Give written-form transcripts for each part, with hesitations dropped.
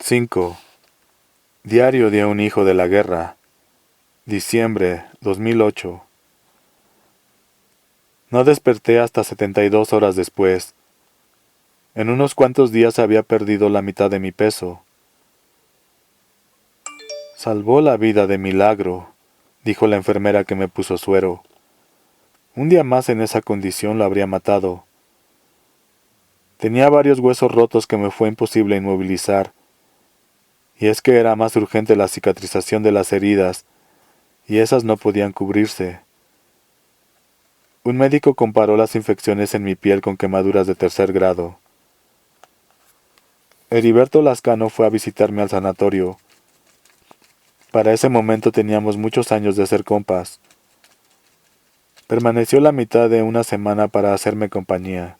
5. Diario de un hijo de la guerra. Diciembre 2008. No desperté hasta 72 horas después. En unos cuantos días había perdido la mitad de mi peso. Salvó la vida de milagro, dijo la enfermera que me puso suero. Un día más en esa condición lo habría matado. Tenía varios huesos rotos que me fue imposible inmovilizar, y es que era más urgente la cicatrización de las heridas, y esas no podían cubrirse. Un médico comparó las infecciones en mi piel con quemaduras de 3er grado. Heriberto Lascano fue a visitarme al sanatorio. Para ese momento teníamos muchos años de ser compas. Permaneció la mitad de una semana para hacerme compañía.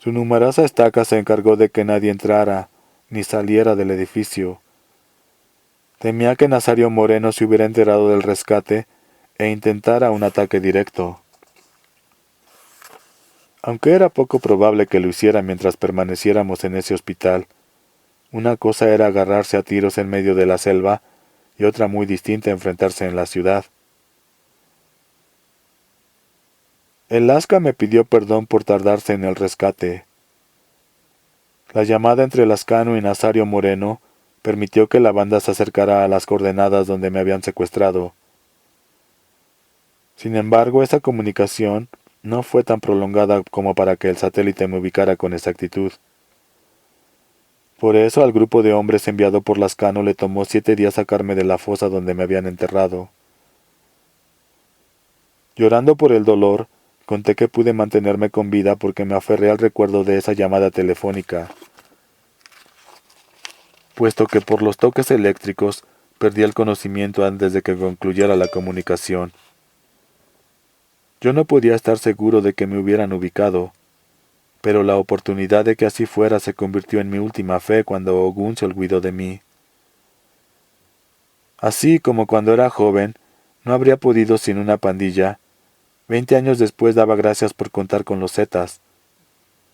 Su numerosa estaca se encargó de que nadie entrara ni saliera del edificio. Temía que Nazario Moreno se hubiera enterado del rescate e intentara un ataque directo. Aunque era poco probable que lo hiciera mientras permaneciéramos en ese hospital, una cosa era agarrarse a tiros en medio de la selva y otra muy distinta enfrentarse en la ciudad. El Lasca me pidió perdón por tardarse en el rescate. La llamada entre Lascano y Nazario Moreno permitió que la banda se acercara a las coordenadas donde me habían secuestrado. Sin embargo, esa comunicación no fue tan prolongada como para que el satélite me ubicara con exactitud. Por eso al grupo de hombres enviado por Lascano le tomó 7 días sacarme de la fosa donde me habían enterrado. Llorando por el dolor, conté que pude mantenerme con vida porque me aferré al recuerdo de esa llamada telefónica, puesto que por los toques eléctricos perdí el conocimiento antes de que concluyera la comunicación. Yo no podía estar seguro de que me hubieran ubicado, pero la oportunidad de que así fuera se convirtió en mi última fe cuando Ogún se olvidó de mí. Así como cuando era joven, no habría podido sin una pandilla. 20 años después daba gracias por contar con los Zetas.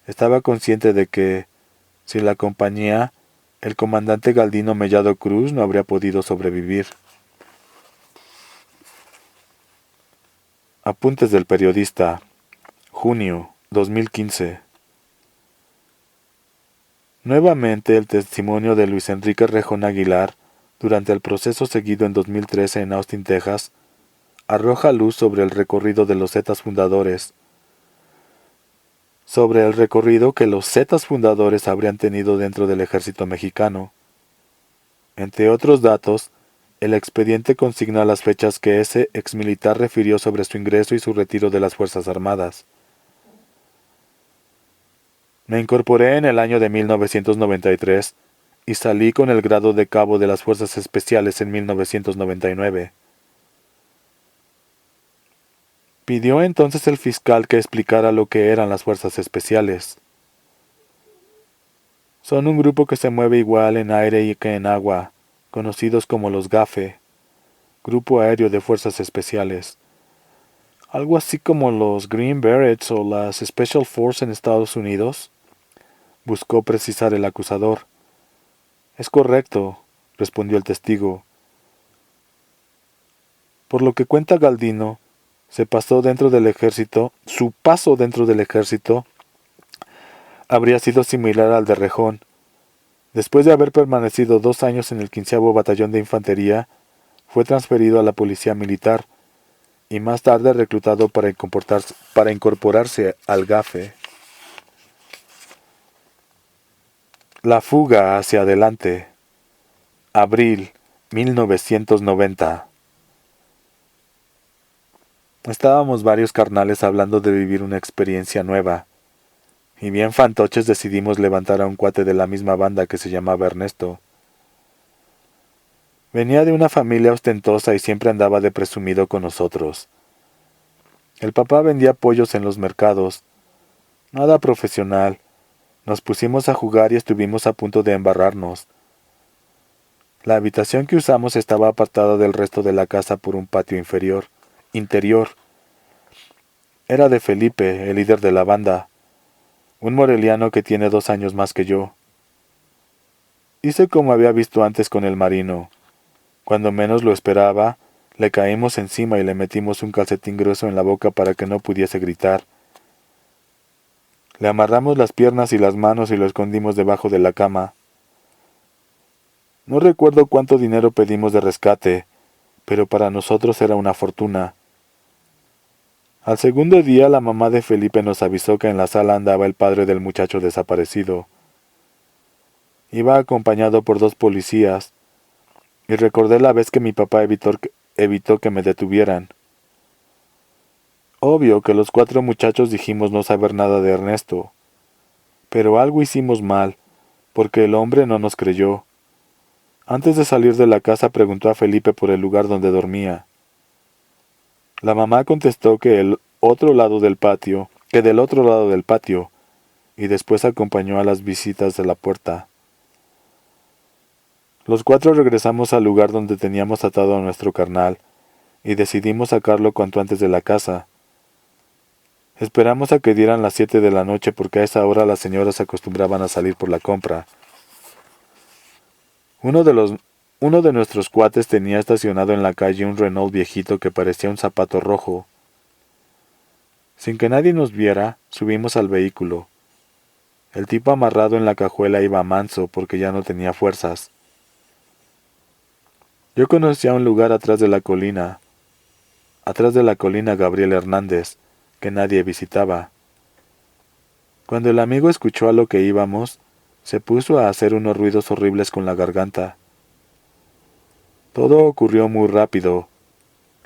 Estaba consciente de que, sin la compañía, el comandante Galdino Mellado Cruz no habría podido sobrevivir. Apuntes del periodista. Junio 2015. Nuevamente el testimonio de Luis Enrique Rejón Aguilar, durante el proceso seguido en 2013 en Austin, Texas, arroja luz sobre el recorrido de los Zetas fundadores, sobre el recorrido que los Zetas fundadores habrían tenido dentro del ejército mexicano. Entre otros datos, el expediente consigna las fechas que ese exmilitar refirió sobre su ingreso y su retiro de las Fuerzas Armadas. Me incorporé en el año de 1993 y salí con el grado de cabo de las Fuerzas Especiales en 1999. Pidió entonces el fiscal que explicara lo que eran las Fuerzas Especiales. Son un grupo que se mueve igual en aire que en agua, conocidos como los GAFE, Grupo Aéreo de Fuerzas Especiales. Algo así como los Green Berets o las Special Force en Estados Unidos, buscó precisar el acusador. Es correcto, respondió el testigo. Por lo que cuenta Galdino, su paso dentro del ejército habría sido similar al de Rejón. Después de haber permanecido 2 años en el 15º Batallón de Infantería, fue transferido a la Policía Militar y más tarde reclutado para incorporarse al GAFE. La fuga hacia adelante. Abril 1990. Estábamos varios carnales hablando de vivir una experiencia nueva, y bien fantoches decidimos levantar a un cuate de la misma banda que se llamaba Ernesto. Venía de una familia ostentosa y siempre andaba de presumido con nosotros. El papá vendía pollos en los mercados. Nada profesional. Nos pusimos a jugar y estuvimos a punto de embarrarnos. La habitación que usamos estaba apartada del resto de la casa por un patio interior. Era de Felipe, el líder de la banda, un moreliano que tiene 2 años más que yo. Hice como había visto antes con el marino. Cuando menos lo esperaba, le caímos encima y le metimos un calcetín grueso en la boca para que no pudiese gritar. Le amarramos las piernas y las manos y lo escondimos debajo de la cama. No recuerdo cuánto dinero pedimos de rescate, pero para nosotros era una fortuna. Al segundo día la mamá de Felipe nos avisó que en la sala andaba el padre del muchacho desaparecido. Iba acompañado por 2 policías, y recordé la vez que mi papá evitó que me detuvieran. Obvio que los 4 muchachos dijimos no saber nada de Ernesto, pero algo hicimos mal, porque el hombre no nos creyó. Antes de salir de la casa preguntó a Felipe por el lugar donde dormía. La mamá contestó que del otro lado del patio, y después acompañó a las visitas de la puerta. Los 4 regresamos al lugar donde teníamos atado a nuestro carnal, y decidimos sacarlo cuanto antes de la casa. Esperamos a que dieran las 7 de la noche porque a esa hora las señoras se acostumbraban a salir por la compra. Uno de nuestros cuates tenía estacionado en la calle un Renault viejito que parecía un zapato rojo. Sin que nadie nos viera, subimos al vehículo. El tipo amarrado en la cajuela iba manso porque ya no tenía fuerzas. Yo conocía un lugar atrás de la colina Gabriel Hernández, que nadie visitaba. Cuando el amigo escuchó a lo que íbamos, se puso a hacer unos ruidos horribles con la garganta. Todo ocurrió muy rápido.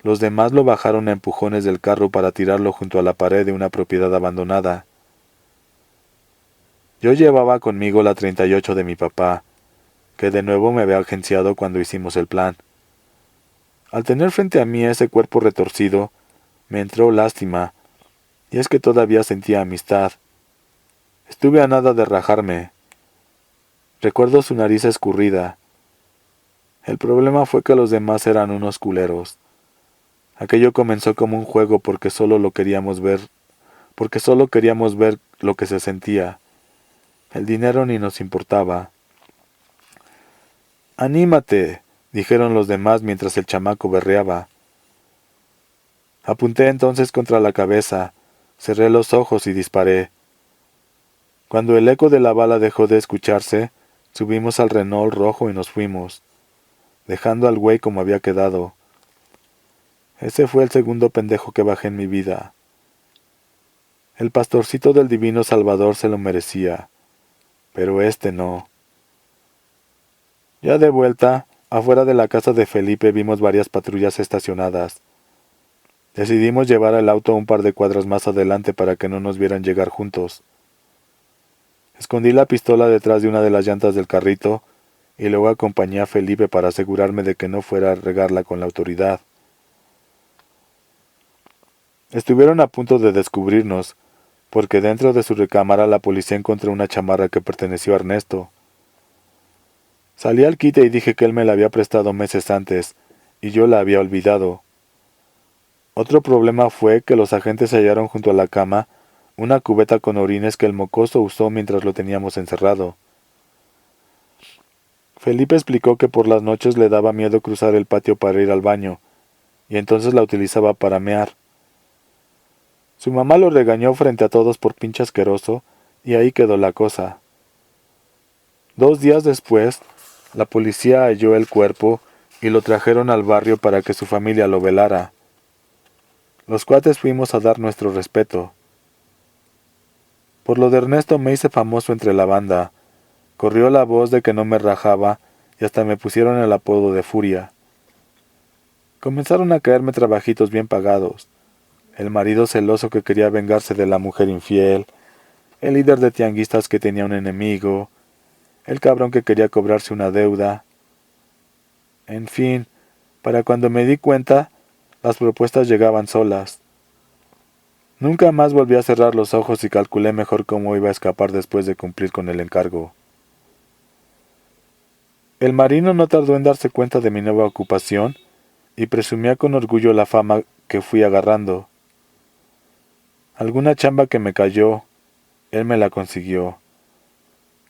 Los demás lo bajaron a empujones del carro para tirarlo junto a la pared de una propiedad abandonada. Yo llevaba conmigo la 38 de mi papá, que de nuevo me había agenciado cuando hicimos el plan. Al tener frente a mí ese cuerpo retorcido, me entró lástima, y es que todavía sentía amistad. Estuve a nada de rajarme. Recuerdo su nariz escurrida. El problema fue que los demás eran unos culeros. Aquello comenzó como un juego porque solo queríamos ver lo que se sentía. El dinero ni nos importaba. «Anímate», dijeron los demás mientras el chamaco berreaba. Apunté entonces contra la cabeza, cerré los ojos y disparé. Cuando el eco de la bala dejó de escucharse, subimos al Renault rojo y nos fuimos, dejando al güey como había quedado. Ese fue el segundo pendejo que bajé en mi vida. El pastorcito del Divino Salvador se lo merecía, pero este no. Ya de vuelta, afuera de la casa de Felipe vimos varias patrullas estacionadas. Decidimos llevar el auto un par de cuadras más adelante para que no nos vieran llegar juntos. Escondí la pistola detrás de una de las llantas del carrito y luego acompañé a Felipe para asegurarme de que no fuera a regarla con la autoridad. Estuvieron a punto de descubrirnos, porque dentro de su recámara la policía encontró una chamarra que perteneció a Ernesto. Salí al quite y dije que él me la había prestado meses antes, y yo la había olvidado. Otro problema fue que los agentes hallaron junto a la cama una cubeta con orines que el mocoso usó mientras lo teníamos encerrado. Felipe explicó que por las noches le daba miedo cruzar el patio para ir al baño, y entonces la utilizaba para mear. Su mamá lo regañó frente a todos por pinche asqueroso, y ahí quedó la cosa. 2 días después, la policía halló el cuerpo y lo trajeron al barrio para que su familia lo velara. Los cuates fuimos a dar nuestro respeto. Por lo de Ernesto me hice famoso entre la banda. Corrió la voz de que no me rajaba y hasta me pusieron el apodo de Furia. Comenzaron a caerme trabajitos bien pagados. El marido celoso que quería vengarse de la mujer infiel, el líder de tianguistas que tenía un enemigo, el cabrón que quería cobrarse una deuda. En fin, para cuando me di cuenta, las propuestas llegaban solas. Nunca más volví a cerrar los ojos y calculé mejor cómo iba a escapar después de cumplir con el encargo. El marino no tardó en darse cuenta de mi nueva ocupación y presumía con orgullo la fama que fui agarrando. Alguna chamba que me cayó, él me la consiguió.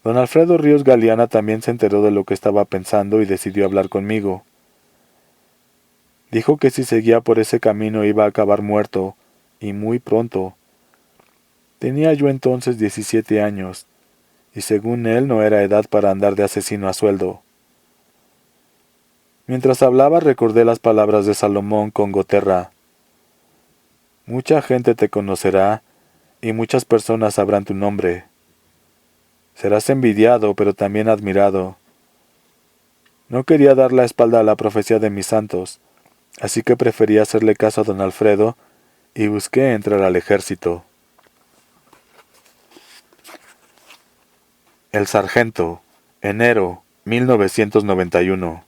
Don Alfredo Ríos Galeana también se enteró de lo que estaba pensando y decidió hablar conmigo. Dijo que si seguía por ese camino iba a acabar muerto, y muy pronto. Tenía yo entonces 17 años, y según él no era edad para andar de asesino a sueldo. Mientras hablaba recordé las palabras de Salomón con Goterra. Mucha gente te conocerá, y muchas personas sabrán tu nombre. Serás envidiado, pero también admirado. No quería dar la espalda a la profecía de mis santos, así que preferí hacerle caso a don Alfredo y busqué entrar al ejército. El sargento, enero 1991.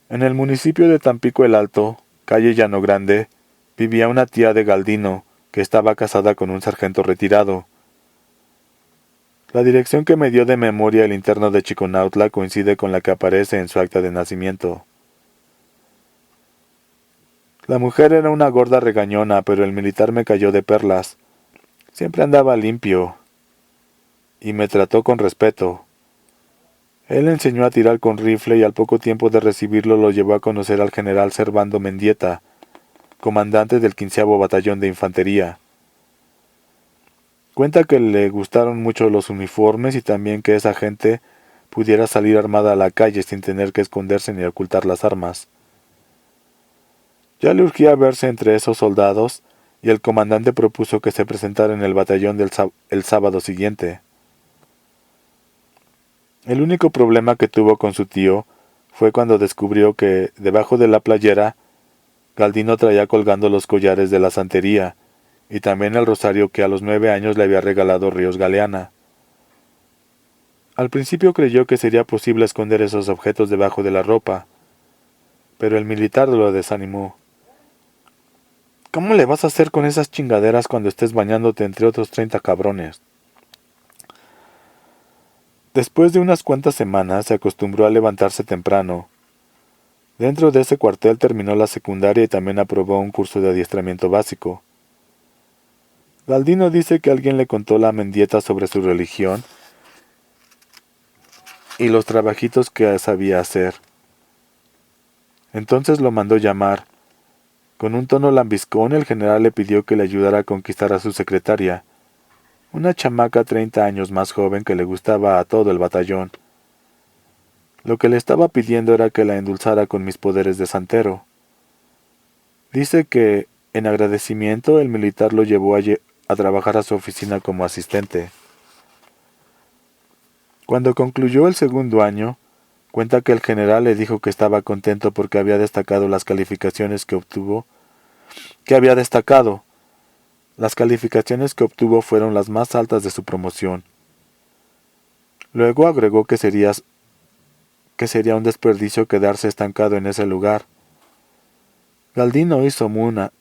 En el municipio de Tampico el Alto, calle Llano Grande, vivía una tía de Galdino que estaba casada con un sargento retirado. La dirección que me dio de memoria el interno de Chiconautla coincide con la que aparece en su acta de nacimiento. La mujer era una gorda regañona, pero el militar me cayó de perlas. Siempre andaba limpio y me trató con respeto. Él enseñó a tirar con rifle y al poco tiempo de recibirlo lo llevó a conocer al general Servando Mendieta, comandante del 15º Batallón de Infantería. Cuenta que le gustaron mucho los uniformes y también que esa gente pudiera salir armada a la calle sin tener que esconderse ni ocultar las armas. Ya le urgía verse entre esos soldados y el comandante propuso que se presentara en el batallón el sábado siguiente. El único problema que tuvo con su tío fue cuando descubrió que, debajo de la playera, Galdino traía colgando los collares de la santería y también el rosario que a los 9 años le había regalado Ríos Galeana. Al principio creyó que sería posible esconder esos objetos debajo de la ropa, pero el militar lo desanimó. ¿Cómo le vas a hacer con esas chingaderas cuando estés bañándote entre otros 30 cabrones? Después de unas cuantas semanas se acostumbró a levantarse temprano. Dentro de ese cuartel terminó la secundaria y también aprobó un curso de adiestramiento básico. Galdino dice que alguien le contó la Mendieta sobre su religión y los trabajitos que sabía hacer. Entonces lo mandó llamar. Con un tono lambiscón el general le pidió que le ayudara a conquistar a su secretaria, una chamaca 30 años más joven que le gustaba a todo el batallón. Lo que le estaba pidiendo era que la endulzara con mis poderes de santero. Dice que, en agradecimiento, el militar lo llevó a trabajar a su oficina como asistente. Cuando concluyó el segundo año, cuenta que el general le dijo que estaba contento porque había destacado las calificaciones que obtuvo. Las calificaciones que obtuvo fueron las más altas de su promoción. Luego agregó que sería un desperdicio quedarse estancado en ese lugar. Galdino hizo muina.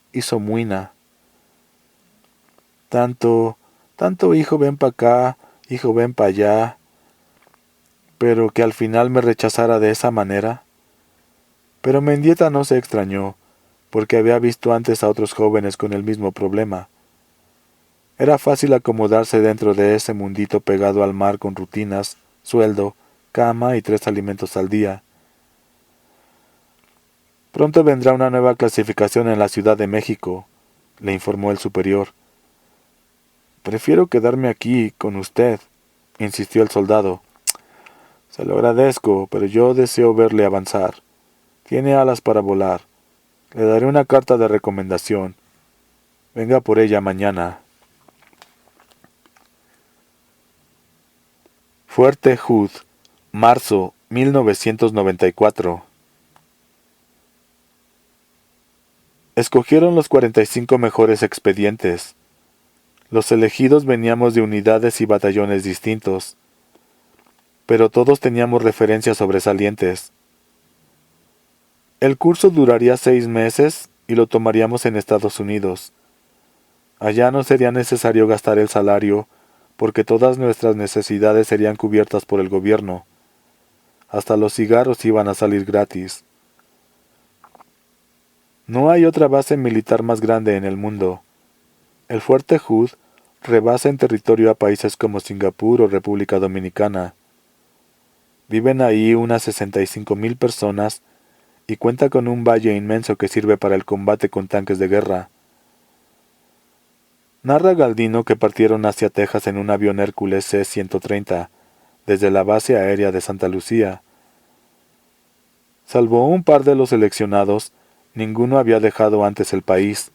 Tanto hijo ven pa' acá, hijo ven pa' allá, pero que al final me rechazara de esa manera. Pero Mendieta no se extrañó, porque había visto antes a otros jóvenes con el mismo problema. Era fácil acomodarse dentro de ese mundito pegado al mar con rutinas, sueldo, cama y 3 alimentos al día. Pronto vendrá una nueva clasificación en la Ciudad de México, le informó el superior. Prefiero quedarme aquí, con usted, insistió el soldado. Se lo agradezco, pero yo deseo verle avanzar. Tiene alas para volar. Le daré una carta de recomendación. Venga por ella mañana. Fuerte Hood, marzo 1994. Escogieron los 45 mejores expedientes. Los elegidos veníamos de unidades y batallones distintos, pero todos teníamos referencias sobresalientes. El curso duraría 6 meses y lo tomaríamos en Estados Unidos. Allá no sería necesario gastar el salario, porque todas nuestras necesidades serían cubiertas por el gobierno. Hasta los cigarros iban a salir gratis. No hay otra base militar más grande en el mundo. El Fuerte Hood rebasa en territorio a países como Singapur o República Dominicana. Viven ahí unas 65,000 personas y cuenta con un valle inmenso que sirve para el combate con tanques de guerra. Narra Galdino que partieron hacia Texas en un avión Hércules C-130 desde la base aérea de Santa Lucía. Salvo un par de los seleccionados, ninguno había dejado antes el país.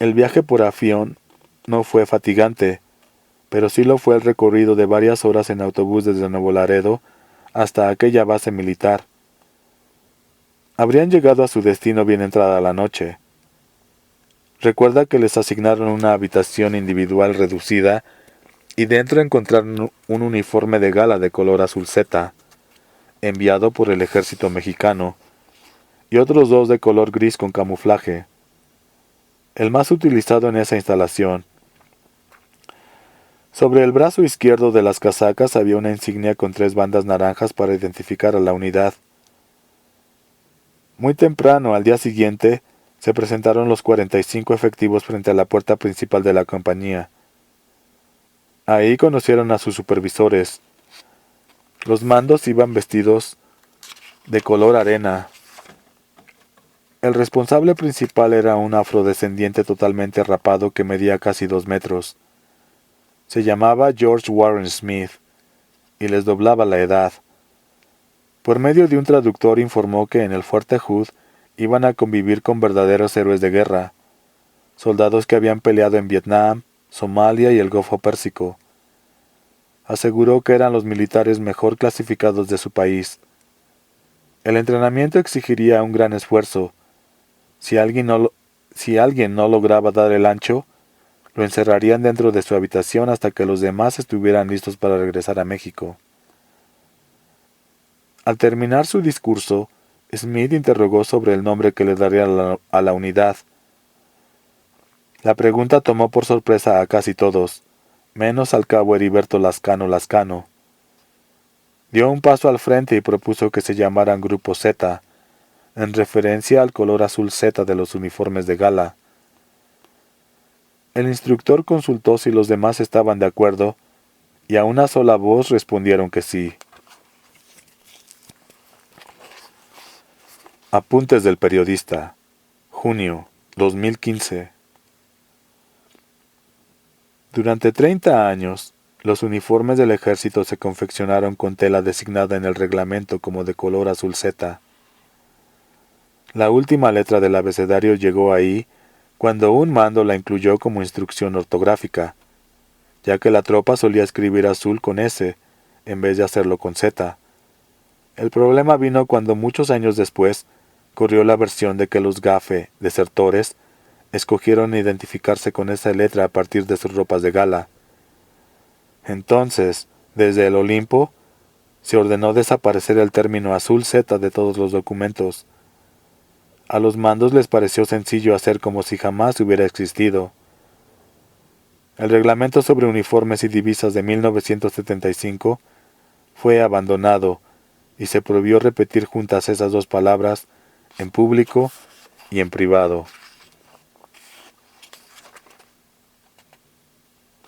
El viaje por avión no fue fatigante, pero sí lo fue el recorrido de varias horas en autobús desde Nuevo Laredo hasta aquella base militar. Habrían llegado a su destino bien entrada la noche. Recuerda que les asignaron una habitación individual reducida y dentro encontraron un uniforme de gala de color azul zeta, enviado por el ejército mexicano, y otros dos de color gris con camuflaje, el más utilizado en esa instalación. Sobre el brazo izquierdo de las casacas había una insignia con 3 bandas naranjas para identificar a la unidad. Muy temprano, al día siguiente, se presentaron los 45 efectivos frente a la puerta principal de la compañía. Ahí conocieron a sus supervisores. Los mandos iban vestidos de color arena. El responsable principal era un afrodescendiente totalmente rapado que medía casi 2 metros. Se llamaba George Warren Smith y les doblaba la edad. Por medio de un traductor informó que en el Fuerte Hood iban a convivir con verdaderos héroes de guerra, soldados que habían peleado en Vietnam, Somalia y el Golfo Pérsico. Aseguró que eran los militares mejor clasificados de su país. El entrenamiento exigiría un gran esfuerzo. Si alguien no lograba dar el ancho, lo encerrarían dentro de su habitación hasta que los demás estuvieran listos para regresar a México. Al terminar su discurso, Smith interrogó sobre el nombre que le daría a la unidad. La pregunta tomó por sorpresa a casi todos, menos al cabo Heriberto Lascano. Dio un paso al frente y propuso que se llamaran Grupo Z, en referencia al color azul zeta de los uniformes de gala. El instructor consultó si los demás estaban de acuerdo, y a una sola voz respondieron que sí. Apuntes del periodista. Junio 2015. Durante 30 años, los uniformes del ejército se confeccionaron con tela designada en el reglamento como de color azul zeta. La última letra del abecedario llegó ahí cuando un mando la incluyó como instrucción ortográfica, ya que la tropa solía escribir azul con S, en vez de hacerlo con Z. El problema vino cuando muchos años después corrió la versión de que los GAFE, desertores, escogieron identificarse con esa letra a partir de sus ropas de gala. Entonces, desde el Olimpo, se ordenó desaparecer el término azul Z de todos los documentos. A los mandos les pareció sencillo hacer como si jamás hubiera existido. El reglamento sobre uniformes y divisas de 1975 fue abandonado y se prohibió repetir juntas esas dos palabras en público y en privado.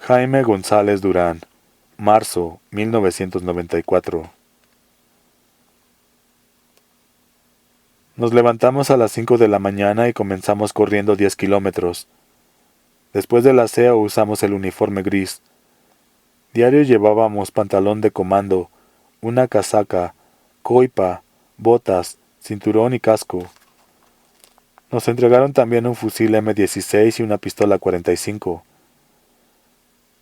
Jaime González Durán, marzo 1994. Nos levantamos a las 5 de la mañana y comenzamos corriendo 10 kilómetros. Después del aseo usamos el uniforme gris. Diario llevábamos pantalón de comando, una casaca, coipa, botas, cinturón y casco. Nos entregaron también un fusil M16 y una pistola 45.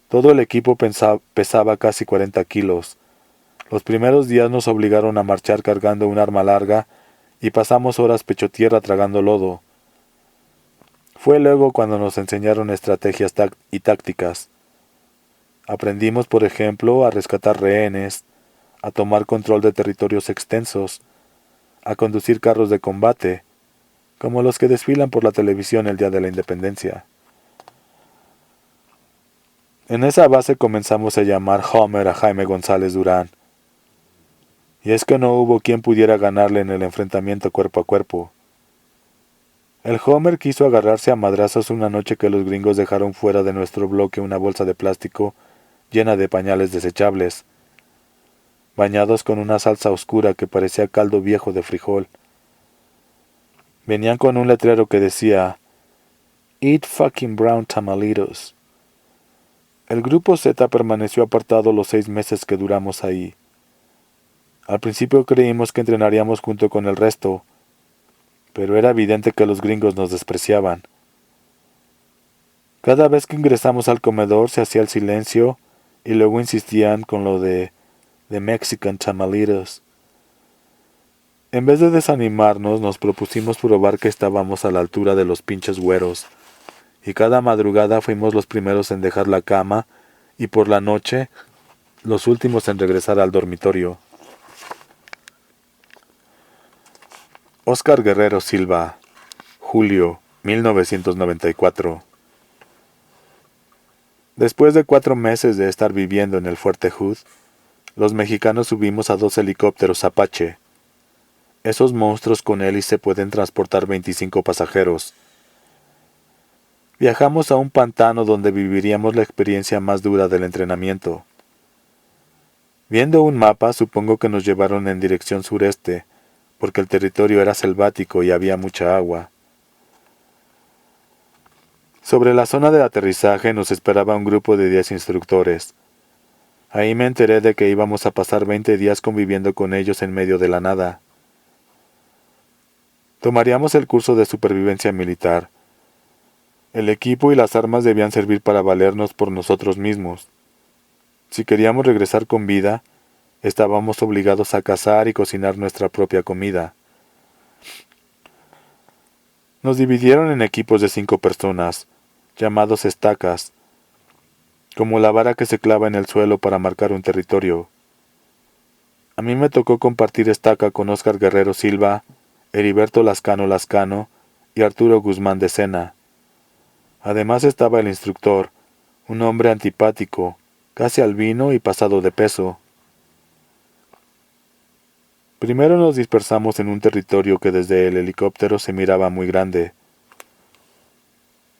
Todo el equipo pesaba casi 40 kilos. Los primeros días nos obligaron a marchar cargando un arma larga y pasamos horas pecho tierra tragando lodo. Fue luego cuando nos enseñaron estrategias y tácticas. Aprendimos, por ejemplo, a rescatar rehenes, a tomar control de territorios extensos, a conducir carros de combate, como los que desfilan por la televisión el día de la Independencia. En esa base comenzamos a llamar Homer a Jaime González Durán. Y es que no hubo quien pudiera ganarle en el enfrentamiento cuerpo a cuerpo. El Homer quiso agarrarse a madrazos una noche que los gringos dejaron fuera de nuestro bloque una bolsa de plástico llena de pañales desechables, bañados con una salsa oscura que parecía caldo viejo de frijol. Venían con un letrero que decía "Eat fucking brown tamalitos". El grupo Z permaneció apartado los 6 meses que duramos ahí. Al principio creímos que entrenaríamos junto con el resto, pero era evidente que los gringos nos despreciaban. Cada vez que ingresamos al comedor se hacía el silencio y luego insistían con lo de "The Mexican tamalitos". En vez de desanimarnos, nos propusimos probar que estábamos a la altura de los pinches güeros, y cada madrugada fuimos los primeros en dejar la cama y por la noche los últimos en regresar al dormitorio. Óscar Guerrero Silva, julio 1994. Después de 4 meses de estar viviendo en el Fuerte Hood, los mexicanos subimos a 2 helicópteros Apache. Esos monstruos con hélice pueden transportar 25 pasajeros. Viajamos a un pantano donde viviríamos la experiencia más dura del entrenamiento. Viendo un mapa, supongo que nos llevaron en dirección sureste, porque el territorio era selvático y había mucha agua. Sobre la zona de aterrizaje nos esperaba un grupo de 10 instructores. Ahí me enteré de que íbamos a pasar 20 días conviviendo con ellos en medio de la nada. Tomaríamos el curso de supervivencia militar. El equipo y las armas debían servir para valernos por nosotros mismos. Si queríamos regresar con vida, estábamos obligados a cazar y cocinar nuestra propia comida. Nos dividieron en equipos de 5 personas, llamados estacas, como la vara que se clava en el suelo para marcar un territorio. A mí me tocó compartir estaca con Óscar Guerrero Silva, Heriberto Lascano y Arturo Guzmán de Sena. Además estaba el instructor, un hombre antipático, casi albino y pasado de peso. Primero nos dispersamos en un territorio que desde el helicóptero se miraba muy grande.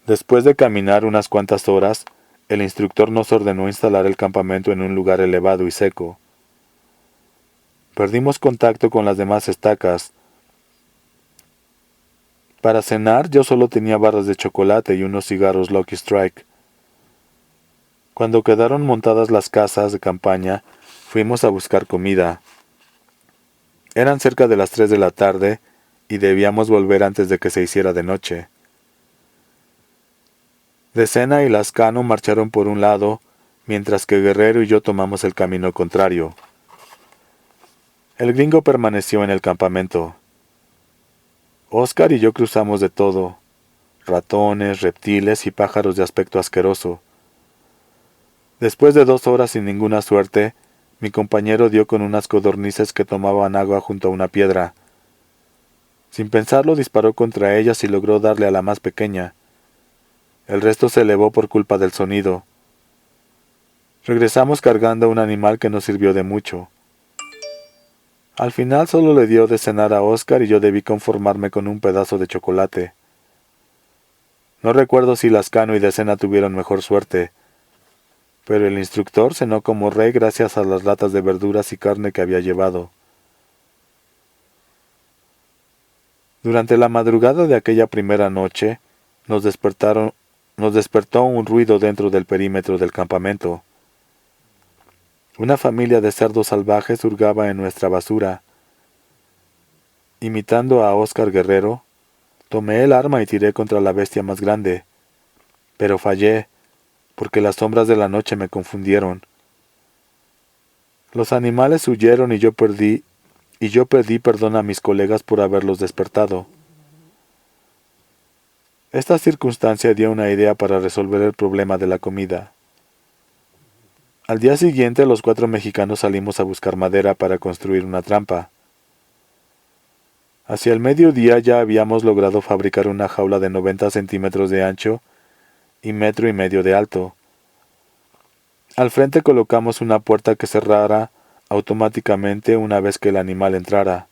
Después de caminar unas cuantas horas, el instructor nos ordenó instalar el campamento en un lugar elevado y seco. Perdimos contacto con las demás estacas. Para cenar yo solo tenía barras de chocolate y unos cigarros Lucky Strike. Cuando quedaron montadas las casas de campaña, fuimos a buscar comida. Eran cerca de las 3 de la tarde y debíamos volver antes de que se hiciera de noche. De Sena y Lascano marcharon por un lado, mientras que Guerrero y yo tomamos el camino contrario. El gringo permaneció en el campamento. Óscar y yo cruzamos de todo: ratones, reptiles y pájaros de aspecto asqueroso. Después de 2 horas sin ninguna suerte, mi compañero dio con unas codornices que tomaban agua junto a una piedra. Sin pensarlo disparó contra ellas y logró darle a la más pequeña. El resto se elevó por culpa del sonido. Regresamos cargando a un animal que no sirvió de mucho. Al final solo le dio de cenar a Óscar y yo debí conformarme con un pedazo de chocolate. No recuerdo si Lascano y de Sena tuvieron mejor suerte, pero el instructor cenó como rey gracias a las latas de verduras y carne que había llevado. Durante la madrugada de aquella primera noche, nos despertó un ruido dentro del perímetro del campamento. Una familia de cerdos salvajes hurgaba en nuestra basura. Imitando a Óscar Guerrero, tomé el arma y tiré contra la bestia más grande, pero fallé, porque las sombras de la noche me confundieron. Los animales huyeron y yo pedí perdón a mis colegas por haberlos despertado. Esta circunstancia dio una idea para resolver el problema de la comida. Al día siguiente los 4 mexicanos salimos a buscar madera para construir una trampa. Hacia el mediodía ya habíamos logrado fabricar una jaula de 90 centímetros de ancho y 1,5 metros de alto. Al frente colocamos una puerta que cerrara automáticamente una vez que el animal entrara.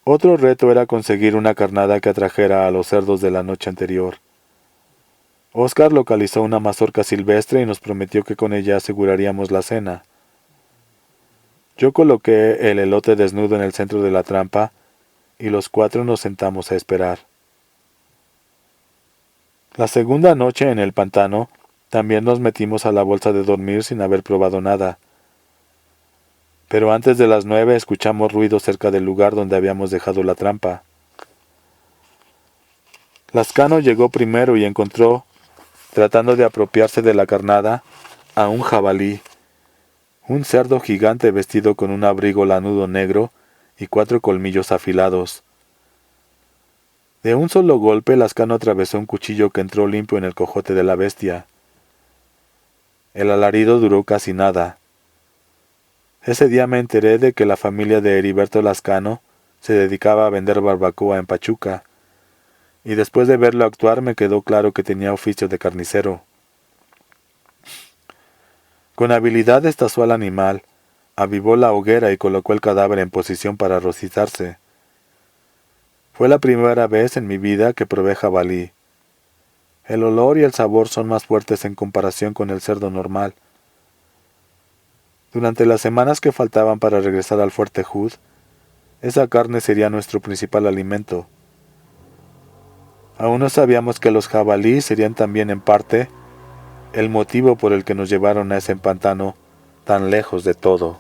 Otro reto era conseguir una carnada que atrajera a los cerdos de la noche anterior. Oscar localizó una mazorca silvestre y nos prometió que con ella aseguraríamos la cena. Yo coloqué el elote desnudo en el centro de la trampa y los 4 nos sentamos a esperar. La segunda noche en el pantano, también nos metimos a la bolsa de dormir sin haber probado nada. Pero antes de las 9 escuchamos ruido cerca del lugar donde habíamos dejado la trampa. Lascano llegó primero y encontró, tratando de apropiarse de la carnada, a un jabalí, un cerdo gigante vestido con un abrigo lanudo negro y 4 colmillos afilados. De un solo golpe Lascano atravesó un cuchillo que entró limpio en el cojote de la bestia. El alarido duró casi nada. Ese día me enteré de que la familia de Heriberto Lascano se dedicaba a vender barbacoa en Pachuca, y después de verlo actuar me quedó claro que tenía oficio de carnicero. Con habilidad destazó al animal, avivó la hoguera y colocó el cadáver en posición para rostizarse. Fue la primera vez en mi vida que probé jabalí. El olor y el sabor son más fuertes en comparación con el cerdo normal. Durante las semanas que faltaban para regresar al Fuerte Hood, esa carne sería nuestro principal alimento. Aún no sabíamos que los jabalíes serían también en parte el motivo por el que nos llevaron a ese pantano tan lejos de todo.